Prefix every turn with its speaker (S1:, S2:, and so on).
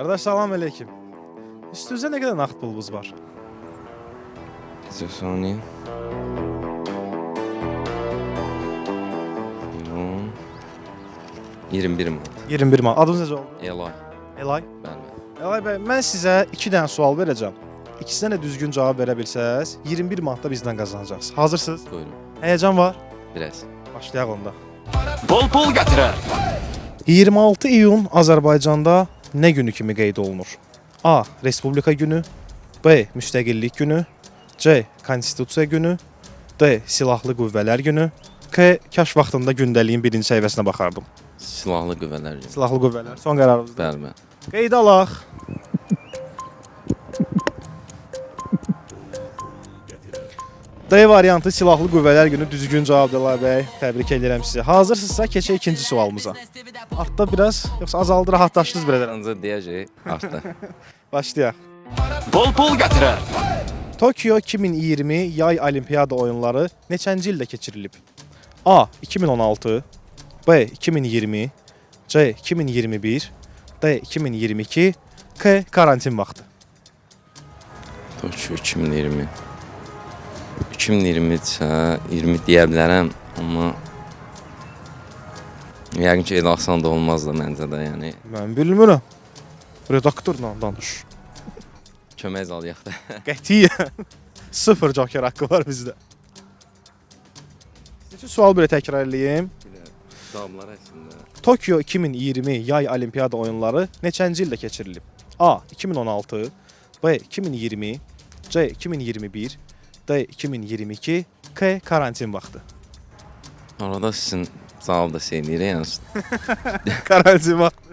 S1: Qardaş, salam aleyküm. Üstünüzdə nə qədər nağd pulunuz var?
S2: Bir saniye. Yok. 21 mi?
S1: 21 manat. Adınız necə oldu?
S2: Elay.
S1: Elay.
S2: Bəli.
S1: Elay bəy, mən sizə 2 dənə sual verəcəm. İkisinə də düzgün cavab verə bilsəz, 21 manat da bizdən qazanacaqsınız. Hazırsınız?
S2: Buyurun.
S1: Həyəcan var?
S2: Biraz.
S1: Başlayaq onda.
S3: Bol pul gətirər.
S1: 26 iyun Azərbaycanda nə günü kimi qeyd olunur? A. Respublika günü, B. Müstəqillik günü, C. Konstitusiya günü, D. Silahlı qüvvələr günü, K. Kaş vaxtında gündəliyin birinci səhifəsinə baxardım.
S2: Silahlı qüvvələr.
S1: Silahlı qüvvələr. Son qərarınızdır.
S2: Bəli, bəli.
S1: Qeyd alaq. D variantı silahlı qüvvələr günü düzgün cavabdır Elay bəy. Təbrik edirəm sizi. Hazırsınızsa keçək ikinci sualımıza. Artda biraz, yoxsa azaldı, rahatlaşdınız biraz.
S2: Ancaq deyəcək, artdı.
S1: Başlayaq.
S3: Bol pul gətirər.
S1: Tokyo 2020 yay olimpiyada oyunları neçənci ildə keçirilib? A. 2016, B. 2020, C. 2021, D. 2022, K. Karantin vaxtı.
S2: Tokyo 2020. 2020-dirsə 20 deyə bilərəm, amma yəqin ki, elə asan da olmaz da məncə də, yəni
S1: Mən bilmirəm. Redaktorla danış.
S2: kömək alayaq da.
S1: Qətiyyən. 0 joker haqqı var bizdə. Sizin sual belə təkrar edeyim.
S2: Damlar əslində.
S1: Tokyo 2020 yay olimpiyada oyunları neçənci ildə keçirilib? A. 2016, B. 2020, C. 2021, D. 2022, K. Karantin vaxtı.
S2: Orada sizin cavab da şey deyir, yəni
S1: Karantin vaxtı.